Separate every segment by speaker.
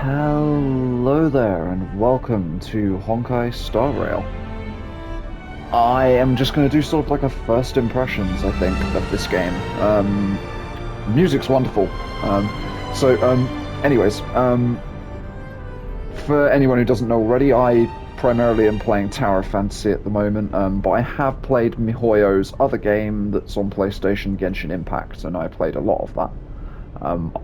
Speaker 1: Hello there, and welcome to Honkai Star Rail. I am just going to do sort of like a first impressions, I think, of this game. Music's wonderful. Anyways, for anyone who doesn't know already, I primarily am playing Tower of Fantasy at the moment, but I have played MiHoYo's other game that's on PlayStation, Genshin Impact, and I played a lot of that. Um,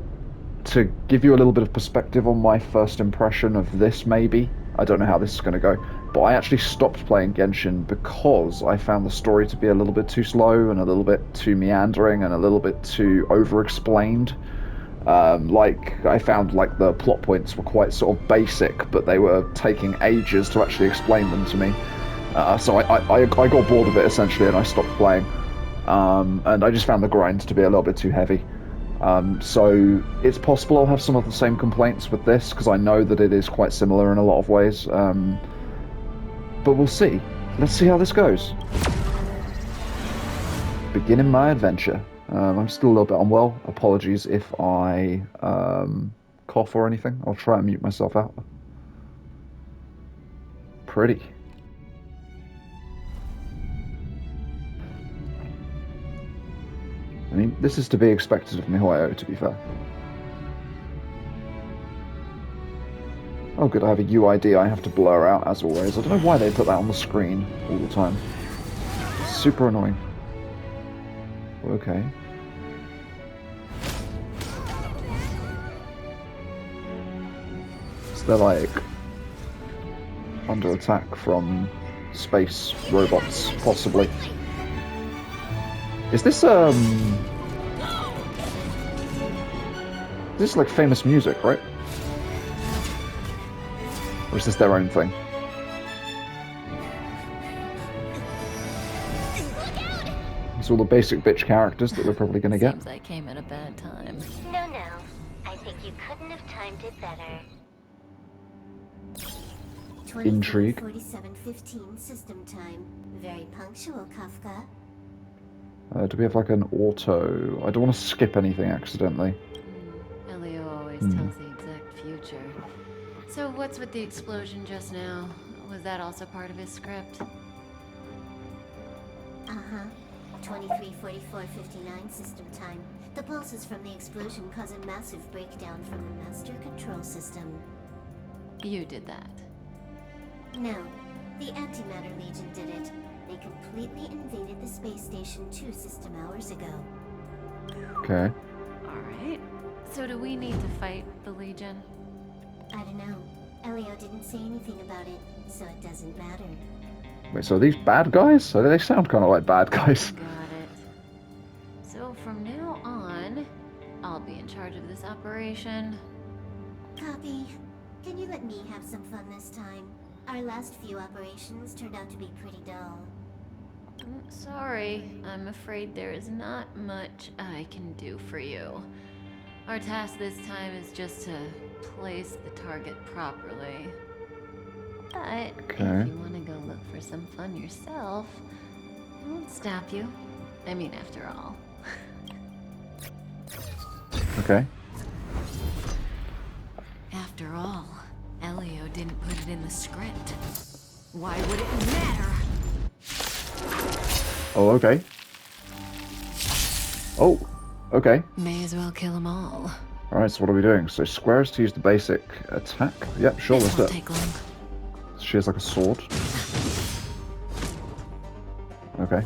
Speaker 1: to give you a little bit of perspective on my first impression of this, maybe. I don't know how this is going to go, but I actually stopped playing Genshin because I found the story to be a little bit too slow and a little bit too meandering and a little bit too over-explained. I found like the plot points were quite sort of basic, but they were taking ages to actually explain them to me. So I got bored of it essentially, and I stopped playing. And I just found the grind to be a little bit too heavy. So it's possible I'll have some of the same complaints with this, because I know that it is quite similar in a lot of ways. But we'll see. Let's see how this goes. Beginning my adventure. I'm still a little bit unwell. Apologies if I cough or anything. I'll try and mute myself out. Pretty. I mean, this is to be expected of MiHoYo, to be fair. Oh good, I have a UID I have to blur out, as always. I don't know why they put that on the screen all the time. It's super annoying. Okay. So they're like under attack from space robots, possibly. Is this like famous music, right? Or is this their own thing? It's all the basic bitch characters that we're probably gonna get.
Speaker 2: Seems I came at a bad time.
Speaker 3: No. I think you couldn't have timed it better.
Speaker 1: Intrigue.
Speaker 3: 47:15 system time. Very punctual, Kafka.
Speaker 1: Do we have like an auto? I don't want to skip anything accidentally.
Speaker 2: Elio always tells the exact future. So what's with the explosion just now? Was that also part of his script?
Speaker 3: Uh-huh. 23:44:59 system time. The pulses from the explosion cause a massive breakdown from the master control system.
Speaker 2: You did that.
Speaker 3: No, the Antimatter Legion did it. They completely invaded the space station 2 system hours ago.
Speaker 1: Okay.
Speaker 2: Alright. So do we need to fight the Legion?
Speaker 3: I don't know. Elio didn't say anything about it, so it doesn't matter.
Speaker 1: Wait, so are these bad guys? So they sound kind of like bad guys.
Speaker 2: Got it. So from now on, I'll be in charge of this operation.
Speaker 3: Copy. Can you let me have some fun this time? Our last few operations turned out to be pretty dull.
Speaker 2: Sorry, I'm afraid there is not much I can do for you. Our task this time is just to place the target properly. But if you want to go look for some fun yourself, I won't stop you. I mean, after all.
Speaker 1: Okay.
Speaker 2: After all, Elio didn't put it in the script. Why would it matter?
Speaker 1: Oh, okay. Oh, okay.
Speaker 2: May as well kill them all.
Speaker 1: Alright, so what are we doing? So square is to use the basic attack. Yep, sure, let's do
Speaker 2: Won't
Speaker 1: it.
Speaker 2: take long.
Speaker 1: She has like a sword. Okay.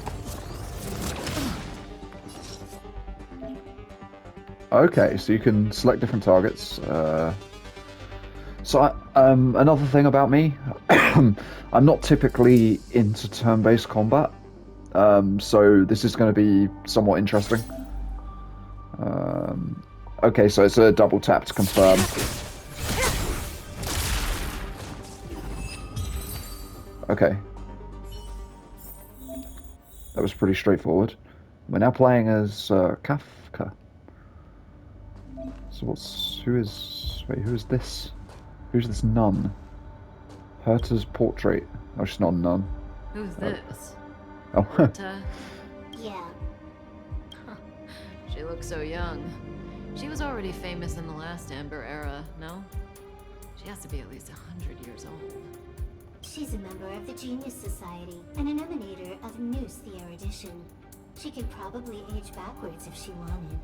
Speaker 1: Okay, so you can select different targets. Another thing about me, I'm not typically into turn-based combat, so this is going to be somewhat interesting. Okay, so it's a double tap to confirm. Okay. That was pretty straightforward. We're now playing as Kafka. So who is this? Who's this nun? Herta's portrait. Oh, she's not a nun.
Speaker 2: Who's this?
Speaker 1: Oh.
Speaker 3: Yeah.
Speaker 2: She looks so young. She was already famous in the last Amber era, no? She has to be at least 100 years old.
Speaker 3: She's a member of the Genius Society and an emanator of Noose the Erudition. She could probably age backwards if she wanted.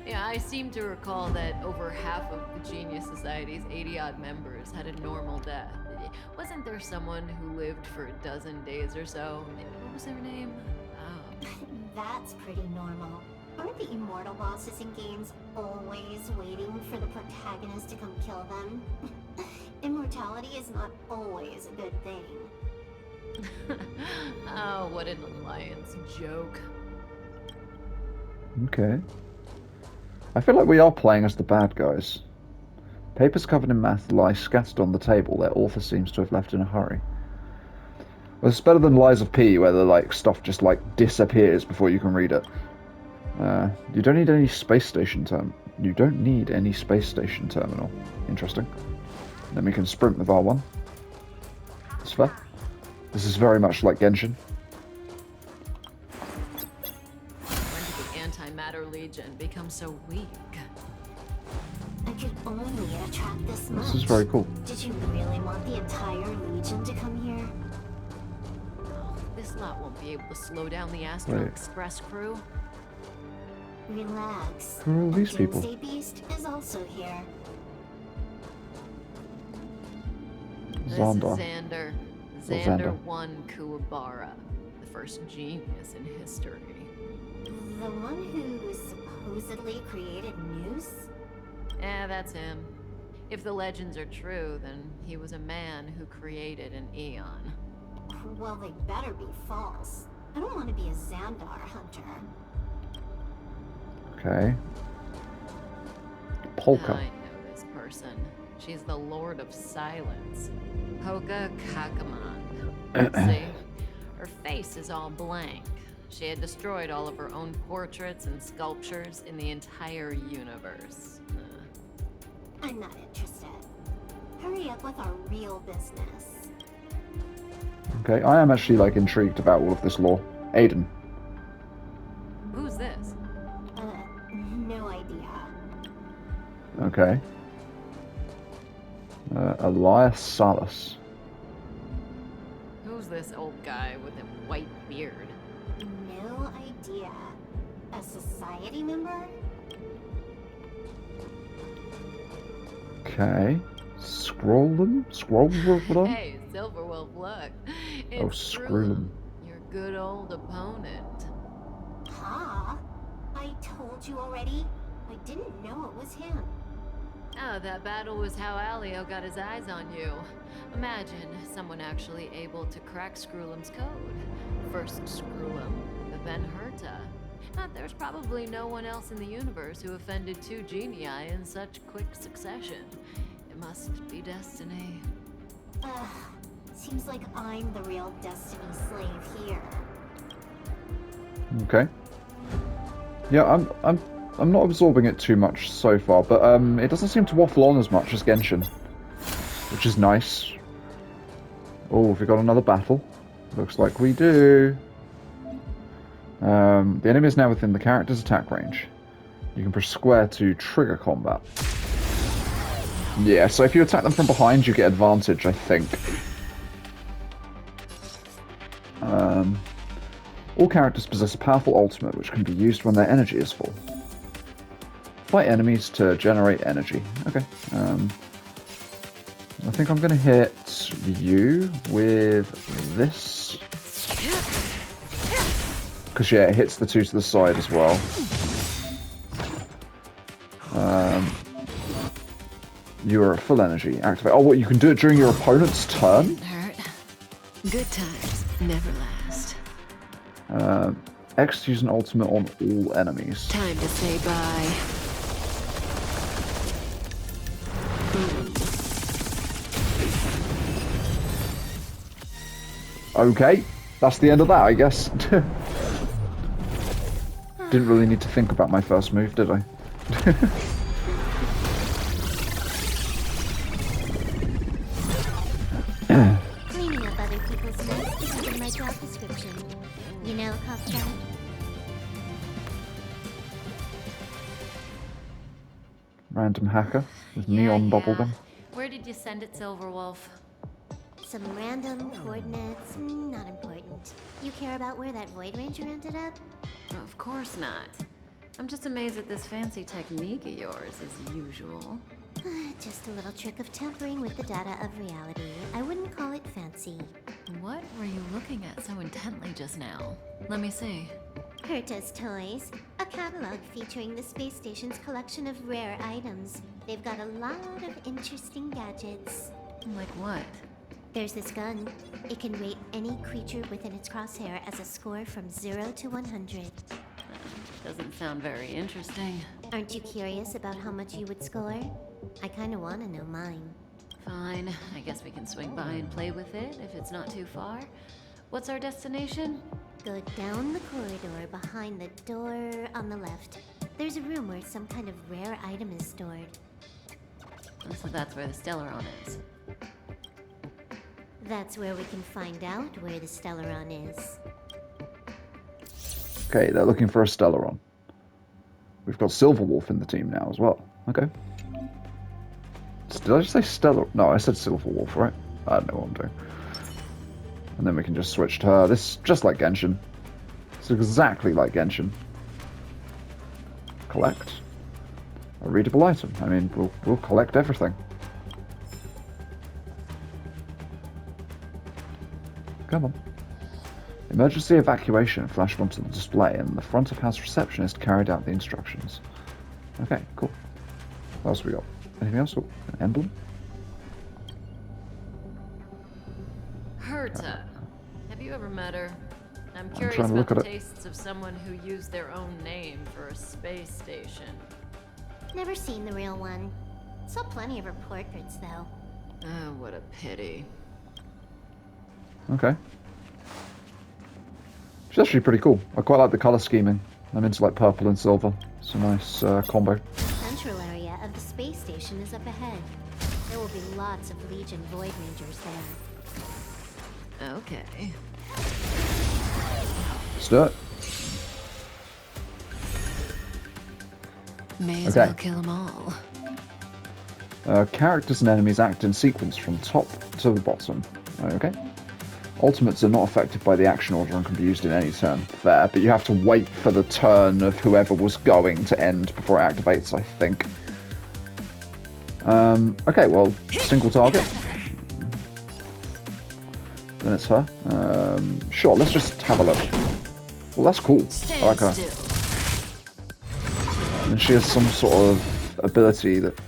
Speaker 2: Yeah, I seem to recall that over half of the Genius Society's 80-odd members had a normal death. Wasn't there someone who lived for a dozen days or so? What was their name? Oh.
Speaker 3: That's pretty normal. Aren't the immortal bosses in games always waiting for the protagonist to come kill them? Immortality is not always a good thing.
Speaker 2: Oh, what an alliance joke.
Speaker 1: Okay. I feel like we are playing as the bad guys. Papers covered in math lie scattered on the table. Their author seems to have left in a hurry. Well, it's better than Lies of P, where the stuff just disappears before you can read it. You don't need any space station You don't need any space station terminal. Interesting. Then we can sprint with R1. That's fair. This is very much like Genshin.
Speaker 2: When did the Antimatter Legion become so weak?
Speaker 3: I could only attract this much.
Speaker 1: This is very cool.
Speaker 3: Did you really want the entire Legion to come here?
Speaker 2: Oh, this lot won't be able to slow down the Astral
Speaker 1: Wait.
Speaker 2: Express crew.
Speaker 3: Relax.
Speaker 1: Who are all these people?
Speaker 3: Doomsday Beast is also here.
Speaker 2: This
Speaker 1: Xander.
Speaker 2: is Xander.
Speaker 1: Xander.
Speaker 2: Xander 1 Kuwabara, the first genius in history.
Speaker 3: The one who supposedly created Noose?
Speaker 2: That's him. If the legends are true, then he was a man who created an Eon.
Speaker 3: Well, they better be false. I don't want to be a Xandar hunter.
Speaker 1: Okay. Polka.
Speaker 2: I know this person. She's the Lord of Silence. Polka Kakaman. See? Her face is all blank. She had destroyed all of her own portraits and sculptures in the entire universe.
Speaker 3: I'm not interested. Hurry up with our real business.
Speaker 1: Okay, I am actually intrigued about all of this lore. Aiden.
Speaker 2: Who's this?
Speaker 3: No idea.
Speaker 1: Okay. Elias Salas.
Speaker 2: Who's this old guy with a white beard?
Speaker 3: No idea. A society member?
Speaker 1: Okay. Scroll them? Scroll them?
Speaker 2: Hey, Silverwolf, look.
Speaker 1: Oh,
Speaker 2: It's
Speaker 1: screw them.
Speaker 2: your good old opponent.
Speaker 3: Huh? I told you already. I didn't know it was him.
Speaker 2: Oh, that battle was how Alio got his eyes on you. Imagine someone actually able to crack Skrullum's code. First Skrullum, then Herta. There's probably no one else in the universe who offended two genii in such quick succession. It must be destiny.
Speaker 3: Ugh. Seems like I'm the real Destiny slave here.
Speaker 1: Okay. Yeah, I'm not absorbing it too much so far, but it doesn't seem to waffle on as much as Genshin, which is nice. Oh, have we got another battle? Looks like we do. The enemy is now within the character's attack range. You can press square to trigger combat. Yeah, so if you attack them from behind, you get advantage, I think. All characters possess a powerful ultimate which can be used when their energy is full. Fight enemies to generate energy. Okay. I think I'm going to hit you with this. Because, yeah, it hits the two to the side as well. You are at full energy. Activate. Oh, what? You can do it during your opponent's turn?
Speaker 2: Hurt. Good times never last.
Speaker 1: X use an ultimate on all enemies.
Speaker 2: Time to say bye.
Speaker 1: Okay, that's the end of that, I guess. Didn't really need to think about my first move, did I?
Speaker 3: Cleaning up other people's mess isn't in my job description. You know, Kafka?
Speaker 1: Random hacker. With neon bubblegum.
Speaker 2: Where did you send it, Silverwolf?
Speaker 3: Some random coordinates, not important. You care about where that Void Ranger ended up?
Speaker 2: Of course not. I'm just amazed at this fancy technique of yours, as usual.
Speaker 3: Just a little trick of tampering with the data of reality. I wouldn't call it fancy.
Speaker 2: What were you looking at so intently just now? Let me see.
Speaker 3: Herta's Toys, a catalog featuring the space station's collection of rare items. They've got a lot of interesting gadgets.
Speaker 2: Like what?
Speaker 3: There's this gun. It can rate any creature within its crosshair as a score from 0 to 100.
Speaker 2: Doesn't sound very interesting.
Speaker 3: Aren't you curious about how much you would score? I kinda wanna know mine.
Speaker 2: Fine, I guess we can swing by and play with it if it's not too far. What's our destination?
Speaker 3: Go down the corridor behind the door on the left. There's a room where some kind of rare item is stored.
Speaker 2: So that's where the Stellaron is.
Speaker 3: That's where we can find out where the Stellaron is.
Speaker 1: Okay, they're looking for a Stellaron. We've got Silverwolf in the team now as well. Okay. Did I just say Stellar? No, I said Silverwolf, right? I don't know what I'm doing. And then we can just switch to her. This is just like Genshin. It's exactly like Genshin. Collect. A readable item. I mean, we'll collect everything. Come on. Emergency evacuation flashed onto the display, and the front of house receptionist carried out the instructions. Okay, cool. What else we got? Anything else? Oh, an emblem?
Speaker 2: Herta. Have you ever met her? I'm
Speaker 1: trying
Speaker 2: curious
Speaker 1: to look
Speaker 2: about
Speaker 1: at
Speaker 2: the
Speaker 1: it.
Speaker 2: tastes of someone who used their own name for a space station.
Speaker 3: Never seen the real one. Saw plenty of her portraits, though.
Speaker 2: Oh, what a pity.
Speaker 1: Okay. She's actually pretty cool. I quite like the color scheming. I'm into like purple and silver. It's a nice combo.
Speaker 3: The central area of the space station is up ahead. There will be lots of Legion Void Rangers there.
Speaker 2: Okay.
Speaker 1: Let's do it.
Speaker 2: May as
Speaker 1: Okay.
Speaker 2: well kill them all.
Speaker 1: Characters and enemies act in sequence from top to the bottom. Okay. Ultimates are not affected by the action order and can be used in any turn. Fair, but you have to wait for the turn of whoever was going to end before it activates, I think. Okay, well, single target. Then it's her. Sure, let's just have a look. Well, that's cool. I like her. And she has some sort of ability that...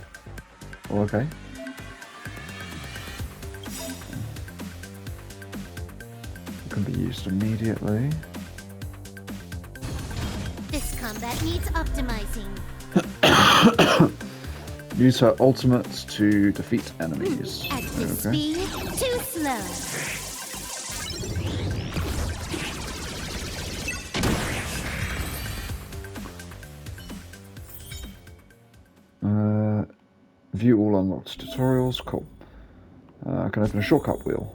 Speaker 1: Oh, okay. Can be used immediately.
Speaker 3: This combat needs optimizing.
Speaker 1: Use her ultimate to defeat enemies.
Speaker 3: Active speed, too slow.
Speaker 1: View all unlocked tutorials. Cool. I can open a shortcut wheel.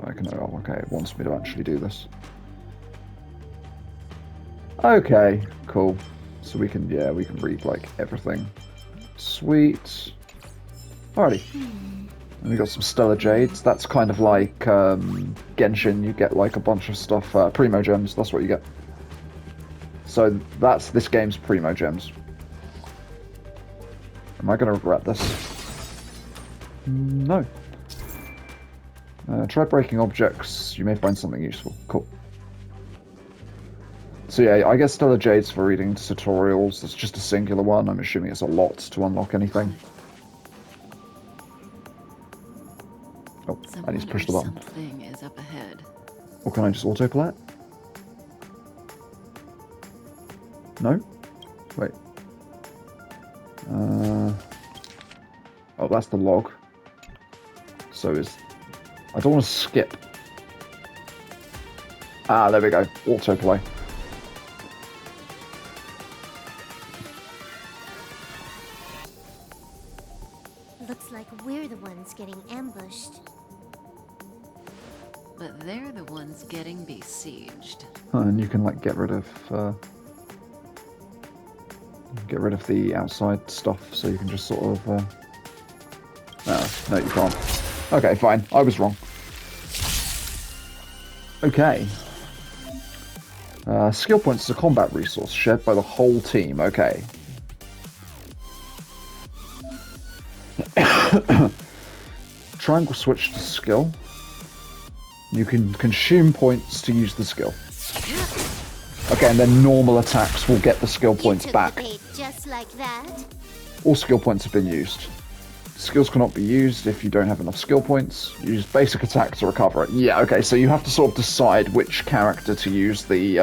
Speaker 1: I can. Oh, okay. It wants me to actually do this. Okay. Cool. So we can. Yeah, we can read like everything. Sweet. Alrighty. And we got some Stellar Jades. That's kind of like Genshin. You get like a bunch of stuff. Primo Gems. That's what you get. So that's this game's Primo Gems. Am I going to regret this? No. Try breaking objects. You may find something useful. Cool. So yeah, I guess Stellar Jades for reading tutorials. It's just a singular one. I'm assuming it's a lot to unlock anything. Oh, I need to push the button.
Speaker 2: Something is up ahead.
Speaker 1: Or can I just autoplay it? No? Wait. Oh, that's the log. So is... I don't want to skip. Ah, there we go. Autoplay.
Speaker 3: Looks like we're the ones getting ambushed.
Speaker 2: But they're the ones getting besieged.
Speaker 1: And you can like get rid of get rid of the outside stuff so you can just sort of... no, you can't. Okay, fine. I was wrong. Okay. Skill points is a combat resource shared by the whole team. Okay. Triangle switch to skill. You can consume points to use the skill. Okay, and then normal attacks will get the skill points back.
Speaker 3: Just like that.
Speaker 1: All skill points have been used. Skills cannot be used if you don't have enough skill points. Use basic attack to recover it. Yeah, okay, so you have to sort of decide which character to use the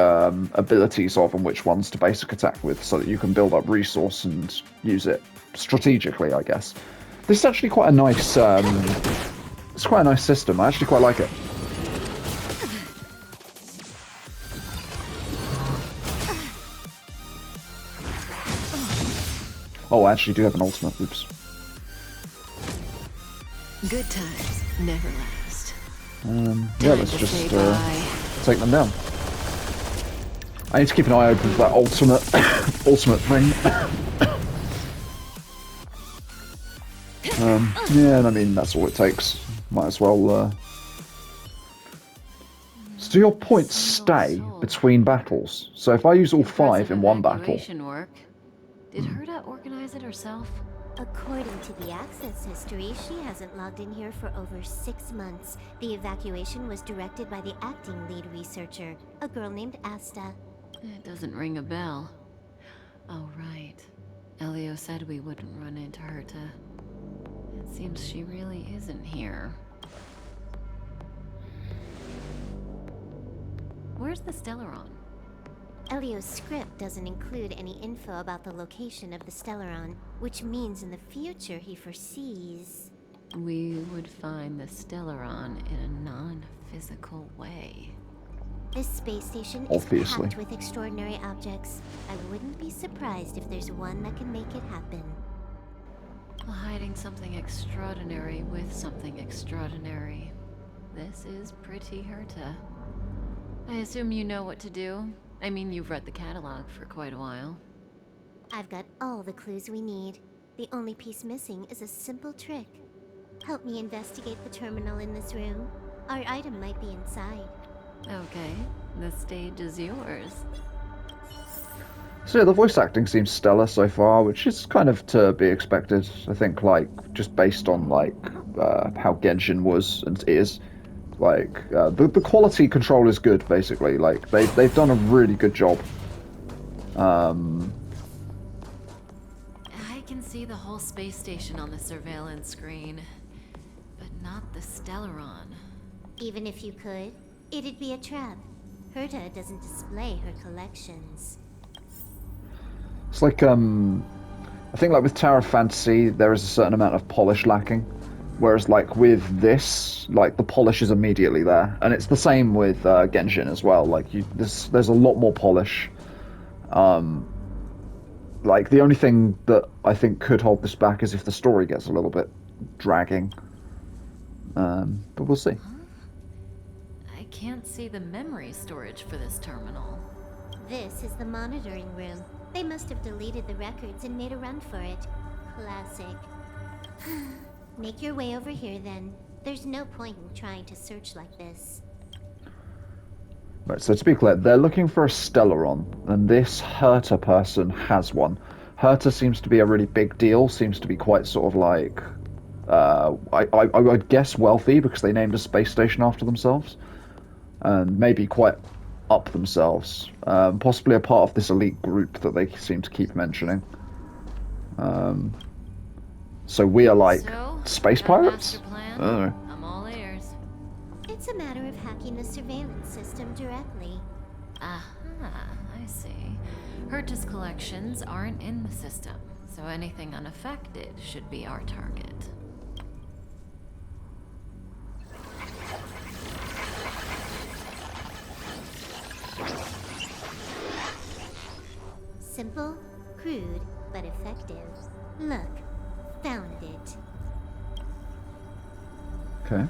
Speaker 1: abilities of and which ones to basic attack with so that you can build up resource and use it strategically, I guess. This is actually quite a nice, it's quite a nice system. I actually quite like it. Oh, I actually do have an ultimate. Oops.
Speaker 2: Good times never last.
Speaker 1: Yeah, let's just take them down. I need to keep an eye open for that ultimate, ultimate thing. Yeah, and I mean, that's all it takes. Might as well... So do your points stay between battles? So if I use all 5 in one battle...
Speaker 2: Work. Did Herta organize it herself?
Speaker 3: According to the access history, she hasn't logged in here for over 6 months. The evacuation was directed by the acting lead researcher, a girl named Asta.
Speaker 2: It doesn't ring a bell. Oh, right. Elio said we wouldn't run into Herta. It seems she really isn't here. Where's the Stellaron?
Speaker 3: Elio's script doesn't include any info about the location of the Stellaron, which means in the future he foresees...
Speaker 2: We would find the Stellaron in a non-physical way.
Speaker 3: This space station
Speaker 1: Obviously.
Speaker 3: is packed with extraordinary objects. I wouldn't be surprised if there's one that can make it happen.
Speaker 2: Hiding something extraordinary with something extraordinary. This is pretty Herta. I assume you know what to do? I mean, you've read the catalog for quite a while.
Speaker 3: I've got all the clues we need. The only piece missing is a simple trick. Help me investigate the terminal in this room. Our item might be inside.
Speaker 2: Okay, the stage is yours.
Speaker 1: So yeah, the voice acting seems stellar so far, which is kind of to be expected. I think, like, just based on, like, how Genshin was and is. Like, the quality control is good, basically. Like, they've done a really good job.
Speaker 2: I can see the whole space station on the surveillance screen, but not the Stellaron.
Speaker 3: Even if you could, it'd be a trap. Herta doesn't display her collections.
Speaker 1: It's like, I think, like, with Tower of Fantasy, there is a certain amount of polish lacking. Whereas, like, with this, like, the polish is immediately there. And it's the same with Genshin as well. Like, there's a lot more polish. Like, the only thing that I think could hold this back is if the story gets a little bit dragging. But we'll see.
Speaker 2: I can't see the memory storage for this terminal.
Speaker 3: This is the monitoring room. They must have deleted the records and made a run for it. Classic. Make your way over here, then. There's no point in trying to search like this.
Speaker 1: Right, so to be clear, they're looking for a Stellaron, and this Herta person has one. Herta seems to be a really big deal, seems to be quite sort of like... I would guess wealthy, because they named a space station after themselves. And maybe quite up themselves. Possibly a part of this elite group that they seem to keep mentioning. So we are like space pirates? I don't know.
Speaker 2: I'm all ears.
Speaker 3: It's a matter of hacking the surveillance system directly.
Speaker 2: Aha, I see. Herta's collections aren't in the system, so anything unaffected should be our target.
Speaker 3: Simple, crude, but effective. Look, found it.
Speaker 1: Okay.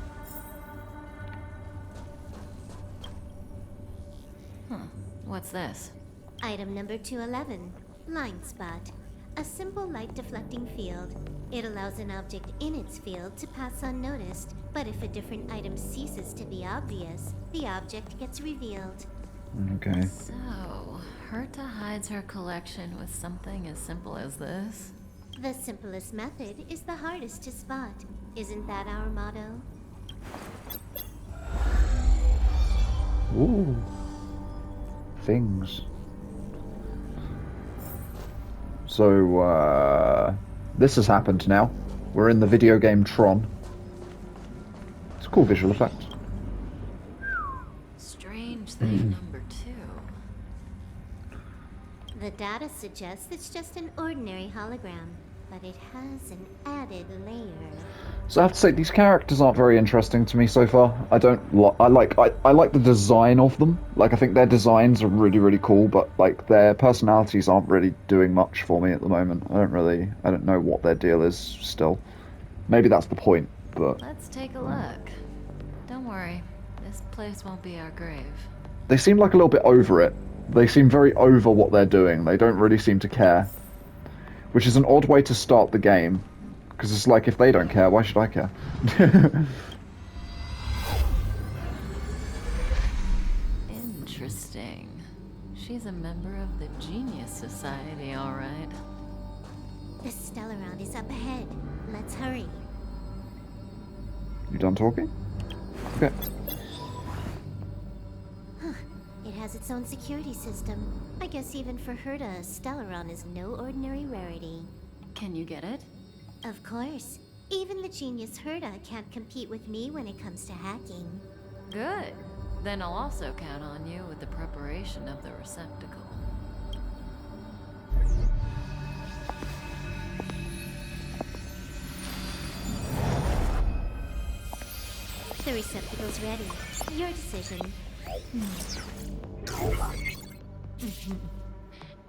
Speaker 2: Huh. What's this?
Speaker 3: Item number 211, line spot. A simple light deflecting field. It allows an object in its field to pass unnoticed, but if a different item ceases to be obvious, the object gets revealed.
Speaker 1: Okay.
Speaker 2: So, Herta hides her collection with something as simple as this?
Speaker 3: The simplest method is the hardest to spot. Isn't that our motto?
Speaker 1: Ooh. Things. So, this has happened now. We're in the video game Tron. It's a cool visual effect.
Speaker 2: Strange thing number 2.
Speaker 3: The data suggests it's just an ordinary hologram, but it has an added layer.
Speaker 1: So I have to say, these characters aren't very interesting to me so far. I don't I like the design of them. Like, I think their designs are really, really cool, but like their personalities aren't really doing much for me at the moment. I don't know what their deal is still. Maybe that's the point, but
Speaker 2: Let's take a look. Don't worry, this place won't be our grave.
Speaker 1: they seem like a little bit over it. They seem very over what they're doing. They don't really seem to care. Which is an odd way to start the game. Because it's like, if they don't care, why should I care?
Speaker 2: Interesting. She's a member of the Genius Society, all right.
Speaker 3: The Stellaround is up ahead. Let's hurry.
Speaker 1: You done talking? Okay.
Speaker 3: It has its own security system. I guess even for Herta, Stellaron is no ordinary rarity.
Speaker 2: Can you get it?
Speaker 3: Of course. Even the genius Herta can't compete with me when it comes to hacking.
Speaker 2: Good. Then I'll also count on you with the preparation of the receptacle.
Speaker 3: The receptacle's ready. Your decision.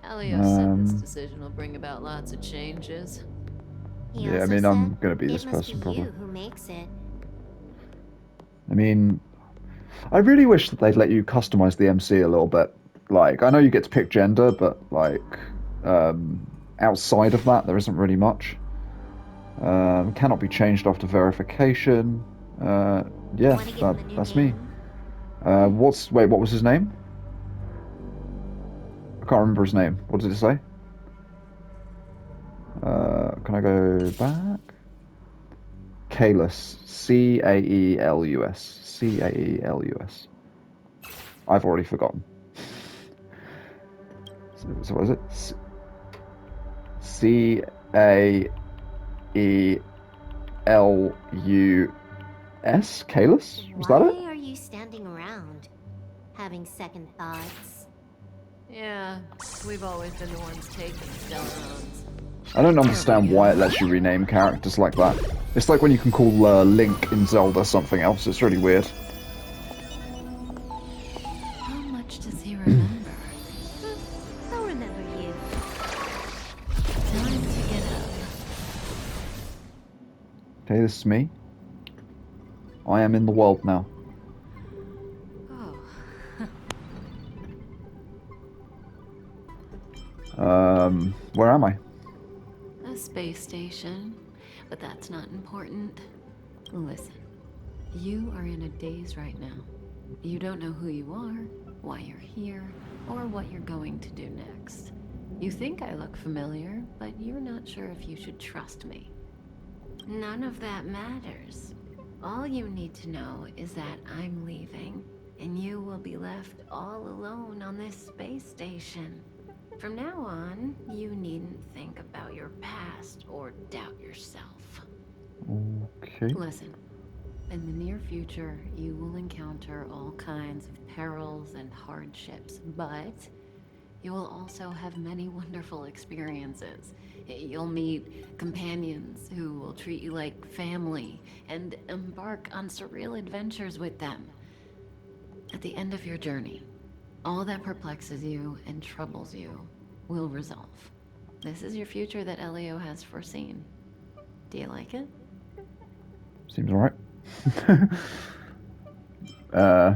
Speaker 2: Elio said this decision will bring about lots of changes.
Speaker 3: He
Speaker 1: Yeah, I
Speaker 3: also
Speaker 1: mean, I'm
Speaker 3: said,
Speaker 1: gonna be this
Speaker 3: it must
Speaker 1: person,
Speaker 3: be
Speaker 1: probably.
Speaker 3: you who makes it.
Speaker 1: I mean, I really wish that they'd let you customize the MC a little bit. Like, I know you get to pick gender, but like, outside of that, there isn't really much. Cannot be changed after verification. Yeah,
Speaker 3: Wanna give him a new
Speaker 1: that's me.
Speaker 3: name?
Speaker 1: What was his name? I can't remember his name. What did it say? Can I go back? Caelus. Caelus. Caelus. I've already forgotten. So what is it? Caelus? Caelus? Was that it?
Speaker 3: Why are you standing around? Having second thoughts?
Speaker 2: Yeah, we've always been the ones taking Stellarons.
Speaker 1: I don't understand why it lets you rename characters like that. It's like when you can call Link in Zelda something else. It's really weird.
Speaker 2: How much does he remember?
Speaker 3: I'll remember you.
Speaker 2: Time to get up.
Speaker 1: Okay, this is me. I am in the world now.
Speaker 2: Oh,
Speaker 1: Where am I?
Speaker 2: a space station. But that's not important. Listen, you are in a daze right now. You don't know who you are, why you're here, or what you're going to do next. You think I look familiar, but you're not sure if you should trust me. None of that matters. All you need to know is that I'm leaving, and you will be left all alone on this space station. From now on, you needn't think about your past or doubt yourself.
Speaker 1: Okay.
Speaker 2: Listen, in the near future, you will encounter all kinds of perils and hardships, but you will also have many wonderful experiences. You'll meet companions who will treat you like family and embark on surreal adventures with them. At the end of your journey, all that perplexes you and troubles you will resolve. This is your future that Elio has foreseen. Do you like it?
Speaker 1: Seems alright. I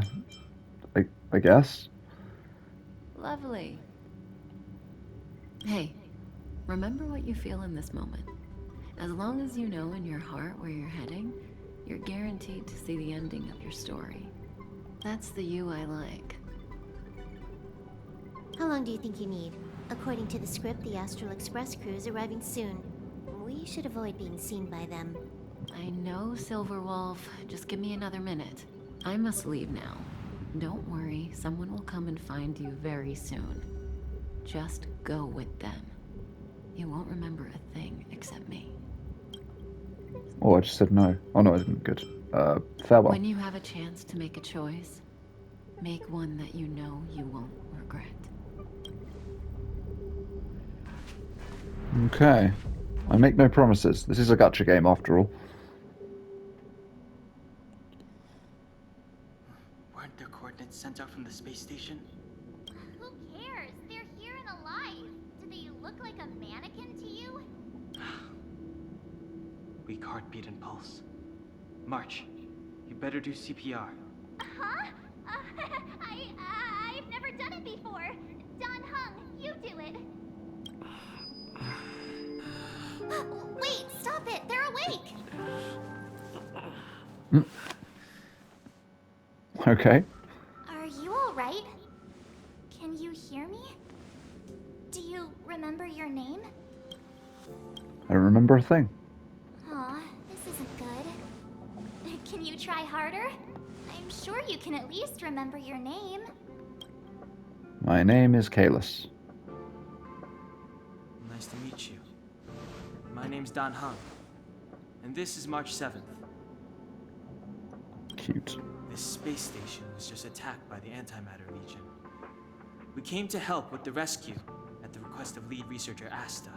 Speaker 1: guess.
Speaker 2: Lovely. Hey, Remember what you feel in this moment. As long as you know in your heart where you're heading, you're guaranteed to see the ending of your story. That's the you I like.
Speaker 3: How long do you think you need? According to the script, the Astral Express crew is arriving soon. We should avoid being seen by them.
Speaker 2: I know, Silverwolf. Just give me another minute. I must leave now. Don't worry, someone will come and find you very soon. Just go with them. You won't remember a thing except me.
Speaker 1: Oh, I just said no. Oh no, I didn't. Good. Farewell.
Speaker 2: When you have a chance to make a choice, make one that you know you won't regret.
Speaker 1: Okay. I make no promises. This is a gacha game after all.
Speaker 4: Weren't there coordinates sent out from the space station?
Speaker 3: Who cares? They're here and alive. Do they look like a mannequin to you?
Speaker 4: Weak heartbeat and pulse. March, you better do CPR.
Speaker 3: Huh? I've never done it before. Don Hung, you do it. Wait, stop it! They're awake!
Speaker 1: Okay.
Speaker 3: Are you alright? Can you hear me? Do you remember your name?
Speaker 1: I don't remember a thing.
Speaker 3: Aw, this isn't good. Can you try harder? I'm sure you can at least remember your name.
Speaker 1: My name is Kalis.
Speaker 4: Nice to meet you. My name's Don Hung, and this is March 7th.
Speaker 1: Cute.
Speaker 4: This space station was just attacked by the Antimatter Legion. We came to help with the rescue at the request of lead researcher Asta.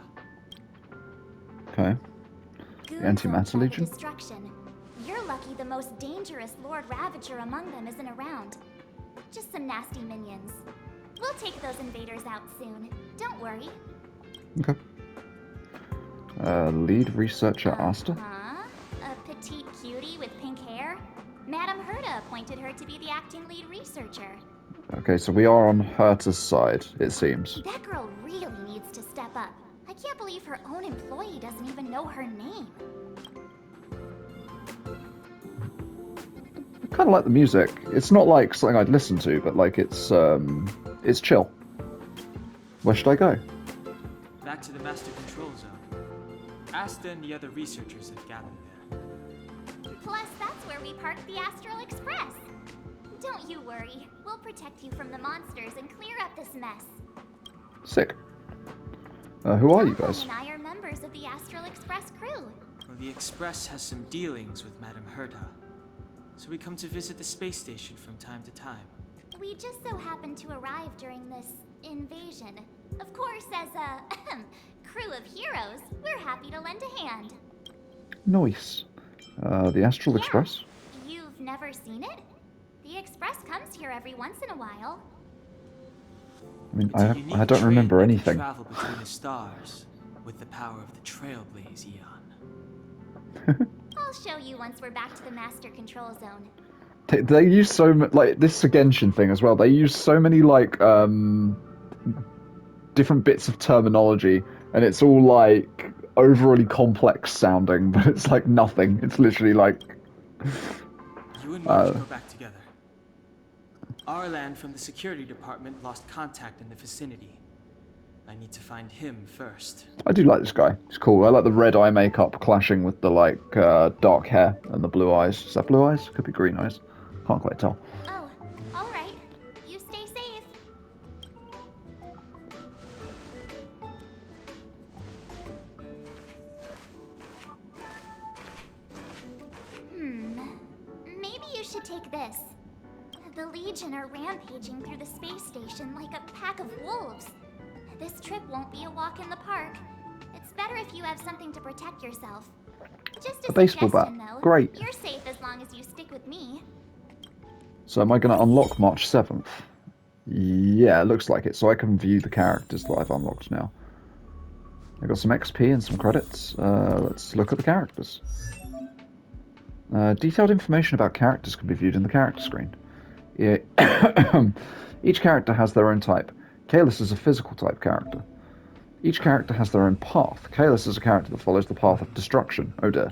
Speaker 1: Okay.
Speaker 3: Goons
Speaker 1: Antimatter
Speaker 3: won't try the
Speaker 1: Legion?
Speaker 3: destruction. You're lucky the most dangerous Lord Ravager among them isn't around. Just some nasty minions. We'll take those invaders out soon. Don't worry.
Speaker 1: Okay. Lead researcher Asta?
Speaker 3: Huh? A petite cutie with pink hair? Madame Herta appointed her to be the acting lead researcher.
Speaker 1: Okay, so we are on Herta's side, it seems.
Speaker 3: That girl really needs to step up. I can't believe her own employee doesn't even know her name.
Speaker 1: I kind of like the music. It's not like something I'd listen to, but like it's chill. Where should I go?
Speaker 4: Back to the Master Control Zone. Asta and the other researchers have gathered there.
Speaker 3: Plus, that's where we parked the Astral Express. Don't you worry. We'll protect you from the monsters and clear up this mess.
Speaker 1: Sick. Who are you
Speaker 3: Tom
Speaker 1: guys?
Speaker 3: and I are members of the Astral Express crew.
Speaker 4: Well, the Express has some dealings with Madame Herta, so we come to visit the space station from time to time.
Speaker 3: We just so happened to arrive during this invasion. Of course, as a crew of heroes, we're happy to lend a hand.
Speaker 1: Nice. The Astral
Speaker 3: Yeah.
Speaker 1: Express?
Speaker 3: You've never seen it? The Express comes here every once in a while.
Speaker 1: I mean,
Speaker 4: It's a unique
Speaker 1: I don't
Speaker 4: train
Speaker 1: remember
Speaker 4: that can
Speaker 1: anything.
Speaker 4: travel between the stars with the power of the Trailblaze Eon.
Speaker 3: I'll show you once we're back to the Master Control Zone.
Speaker 1: They use so much, like, this Genshin thing as well. They use so many, like, different bits of terminology, and it's all, like, overly complex sounding, but it's, like, nothing. It's literally, like...
Speaker 4: You and March go back together. Arlan from the security department lost contact in the vicinity. I need to find him first.
Speaker 1: I do like this guy. He's cool. I like the red eye makeup clashing with the, like, dark hair and the blue eyes. Is that blue eyes? Could be green eyes. Can't quite tell.
Speaker 3: Oh, alright. You stay safe. Maybe you should take this. The Legion are rampaging through the space station like a pack of wolves. This trip won't be a walk in the park. It's better if you have something to protect yourself. Just
Speaker 1: A baseball bat.
Speaker 3: suggestion, though.
Speaker 1: Great.
Speaker 3: You're safe as long as you stick with me.
Speaker 1: So am I going to unlock March 7th? Yeah, it looks like it. So I can view the characters that I've unlocked now. I got some XP and some credits. Let's look at the characters. Detailed information about characters can be viewed in the character screen. Yeah. Each character has their own type. Kalis is a physical type character. Each character has their own path. Kalis is a character that follows the path of destruction. Oh dear.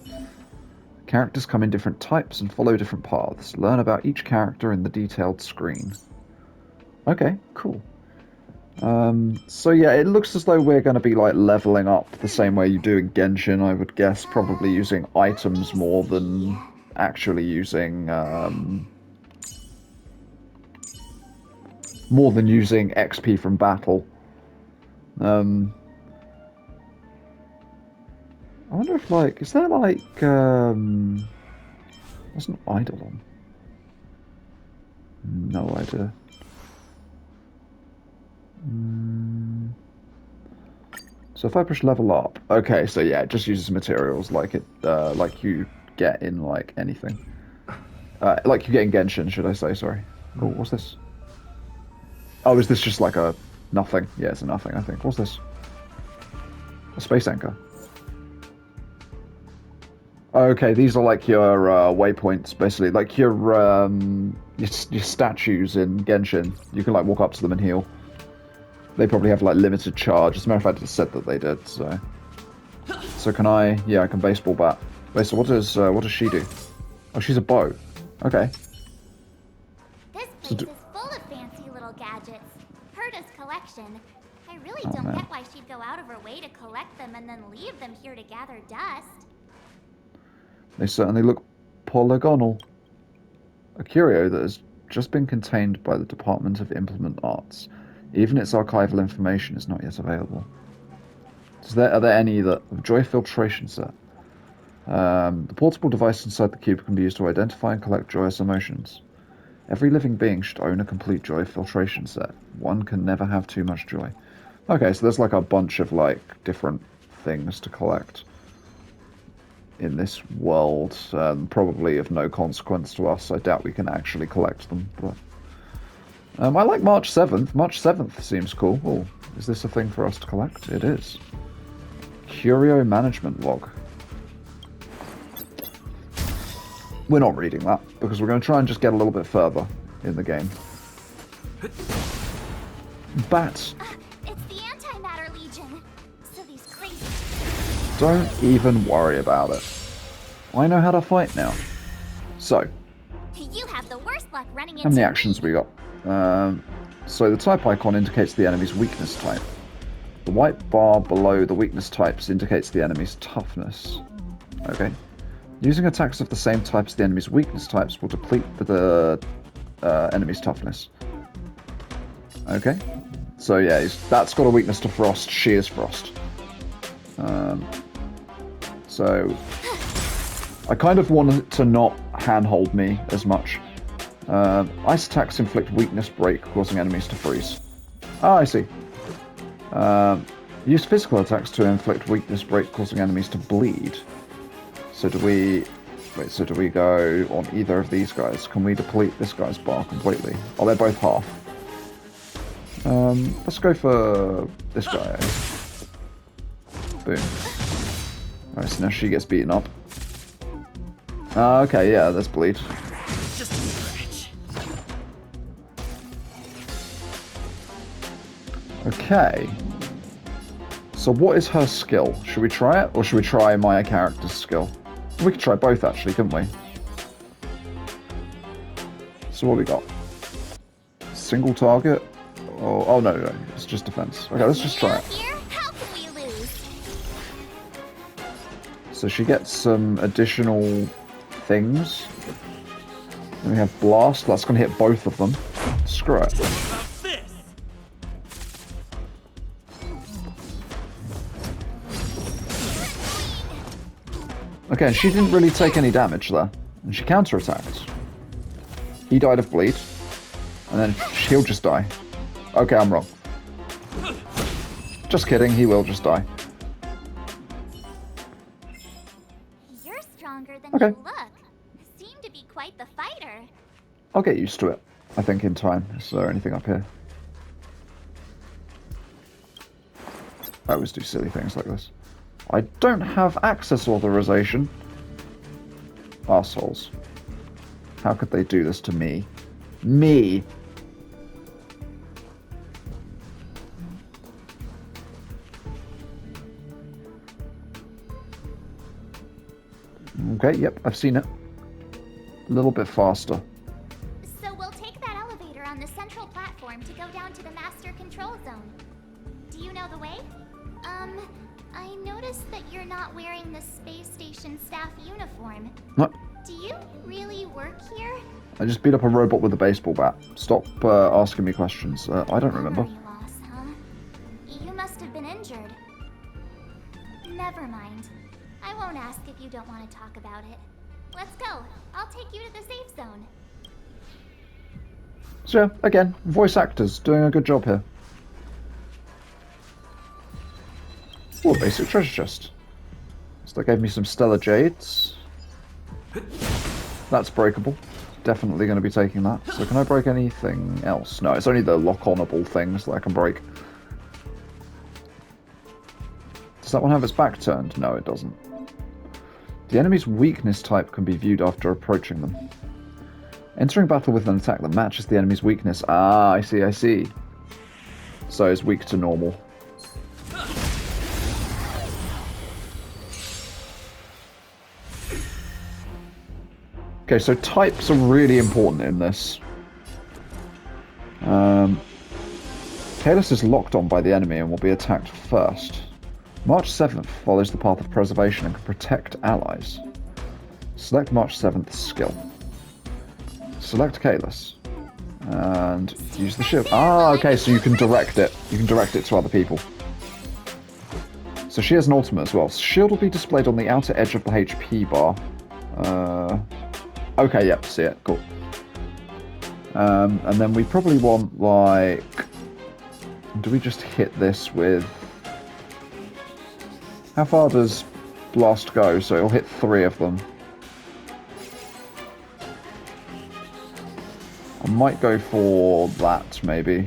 Speaker 1: Characters come in different types and follow different paths. Learn about each character in the detailed screen. Okay, cool. So yeah, it looks as though we're going to be like leveling up the same way you do in Genshin, I would guess, probably using items more than actually using XP from battle. I wonder if like is there like what's an Eidolon? No idea. So if I push level up, okay, so yeah, it just uses materials like you get in like anything, like you get in Genshin, should I say? Sorry. Oh, what's this? Oh, is this just like a nothing? Yeah, it's a nothing, I think. What's this? A space anchor. Okay, these are like your waypoints, basically, like your statues in Genshin. You can like walk up to them and heal. They probably have like limited charge. As a matter of fact, it said that they did. So can I? Yeah, I can baseball bat. Wait, so what does she do? Oh, she's a bow. Okay.
Speaker 5: This place is full of fancy little gadgets. Herta's collection. I really don't get why she'd go out of her way to collect them and then leave them here to gather dust.
Speaker 1: They certainly look polygonal. A curio that has just been contained by the Department of Implement Arts. Even its archival information is not yet available. Are there any that... Joy filtration set. The portable device inside the cube can be used to identify and collect joyous emotions. Every living being should own a complete joy filtration set. One can never have too much joy. Okay, so there's like a bunch of like different things to collect in this world, probably of no consequence to us. I doubt we can actually collect them, but... I like March 7th. March 7th seems cool. Oh, is this a thing for us to collect? It is. Curio Management Log. We're not reading that, because we're going to try and just get a little bit further in the game. Bats.
Speaker 5: It's the Antimatter Legion. So these crazy...
Speaker 1: Don't even worry about it. I know how to fight now. So.
Speaker 5: You have the worst luck running into...
Speaker 1: How many actions we got? So the type icon indicates the enemy's weakness type. The white bar below the weakness types indicates the enemy's toughness. Okay. Using attacks of the same type as the enemy's weakness types will deplete the enemy's toughness. Okay. So yeah, that's got a weakness to frost. She is frost. So I kind of want it to not handhold me as much. Ice attacks inflict weakness break, causing enemies to freeze. Ah, I see. Use physical attacks to inflict weakness break, causing enemies to bleed. So do we... Wait, so do we go on either of these guys? Can we deplete this guy's bar completely? Oh, they're both half. Let's go for this guy. Boom. Alright, so now she gets beaten up. Okay, yeah, there's bleed. Okay. So what is her skill? Should we try it, or should we try my character's skill? We could try both, actually, couldn't we? So what we got? Single target? Oh no, it's just defense. Okay, let's just try it.
Speaker 5: How can we lose?
Speaker 1: So she gets some additional things. Then we have blast. That's going to hit both of them. Screw it. Okay, and she didn't really take any damage there. And she counterattacked. He died of bleed. And then he'll just die. Okay, I'm wrong. Just kidding, he will just die.
Speaker 5: You're stronger than
Speaker 1: Okay.
Speaker 5: you look. Seem to be quite the fighter.
Speaker 1: I'll get used to it, I think, in time. Is there anything up here? I always do silly things like this. I don't have access authorization. Arseholes. How could they do this to me? Me! Okay, yep, I've seen it. A little bit faster.
Speaker 5: So we'll take that elevator on the central platform to go down to the master control zone. Do you know the way? I noticed that you're not wearing the space station staff uniform.
Speaker 1: What?
Speaker 5: Do you really work here?
Speaker 1: I just beat up a robot with a baseball bat. Stop asking me questions. I don't remember.
Speaker 5: Memory loss, huh? You must have been injured. Never mind. I won't ask if you don't want to talk about it. Let's go. I'll take you to the safe zone.
Speaker 1: So yeah, again, voice actors doing a good job here. Oh, basic treasure chest. So that gave me some stellar jades. That's breakable. Definitely going to be taking that. So can I break anything else? No, it's only the lock-onable things that I can break. Does that one have its back turned? No, it doesn't. The enemy's weakness type can be viewed after approaching them. Entering battle with an attack that matches the enemy's weakness. Ah, I see, I see. So it's weak to normal. Okay, so types are really important in this. Kalis is locked on by the enemy and will be attacked first. March 7th follows the path of preservation and can protect allies. Select March 7th skill. Select Kalis. And use the shield. Ah, okay, so you can direct it. You can direct it to other people. So she has an ultimate as well. Shield will be displayed on the outer edge of the HP bar. Okay, yep, see it. Cool. And then we probably want, like... Do we just hit this with... How far does Blast go? So it'll hit 3 of them. I might go for that, maybe.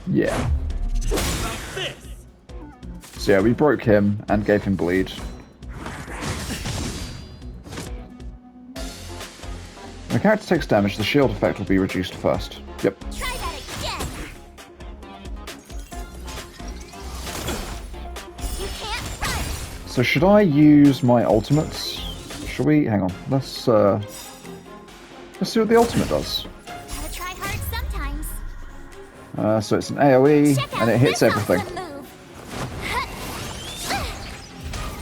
Speaker 1: Yeah. So yeah, we broke him and gave him bleed. When a character takes damage, the shield effect will be reduced first. Yep.
Speaker 5: Try that again. You can't run.
Speaker 1: So should I use my ultimates? Shall we? Hang on. Let's see what the ultimate does.
Speaker 5: Gotta try hard sometimes.
Speaker 1: So it's an AoE,
Speaker 5: Check out
Speaker 1: and it hits
Speaker 5: this
Speaker 1: everything.
Speaker 5: ultimate move.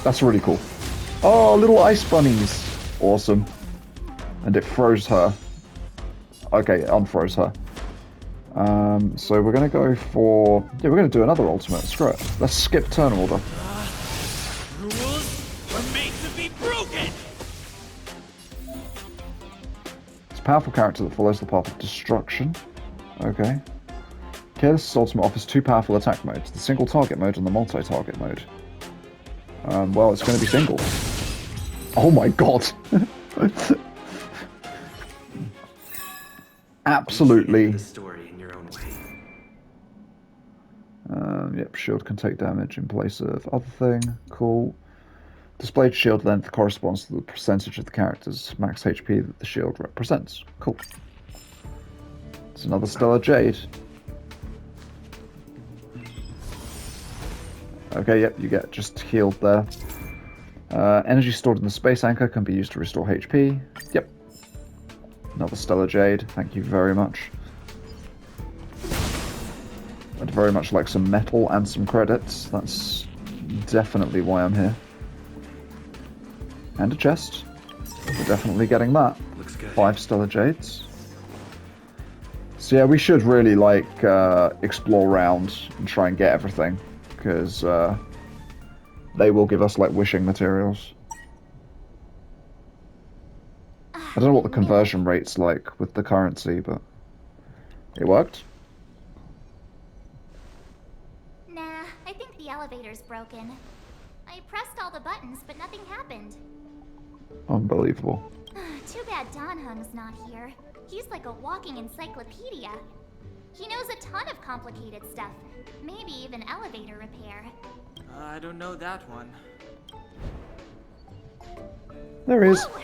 Speaker 1: That's really cool. Oh, little ice bunnies. Awesome. And it froze her. Okay, unfroze her. So we're going to go for... Yeah, we're going to do another ultimate. Screw it. Let's skip turn order.
Speaker 4: Rules are made to be broken!
Speaker 1: It's a powerful character that follows the path of destruction. Okay. Careless' ultimate offers 2 powerful attack modes. The single target mode and the multi-target mode. Well, it's going to be single. Oh my god! Absolutely.
Speaker 6: The story in your own way.
Speaker 1: Yep, shield can take damage in place of other thing. Cool. Displayed shield length corresponds to the percentage of the character's max HP that the shield represents. Cool. It's another Stellar Jade. Okay, yep, you get just healed there. Energy stored in the space anchor can be used to restore HP. Yep. Another Stellar Jade, thank you very much. I'd very much like some metal and some credits. That's definitely why I'm here. And a chest. We're definitely getting that.
Speaker 6: Looks good.
Speaker 1: 5 Stellar Jades. So yeah, we should really, like, explore around and try and get everything. Because they will give us, like, wishing materials. I don't know what the conversion rate's like with the currency, but it worked.
Speaker 5: Nah, I think the elevator's broken. I pressed all the buttons, but nothing happened.
Speaker 1: Unbelievable.
Speaker 5: Too bad Donhung's not here. He's like a walking encyclopedia. He knows a ton of complicated stuff. Maybe even elevator repair.
Speaker 4: I don't know that one.
Speaker 1: There is.
Speaker 5: Whoa!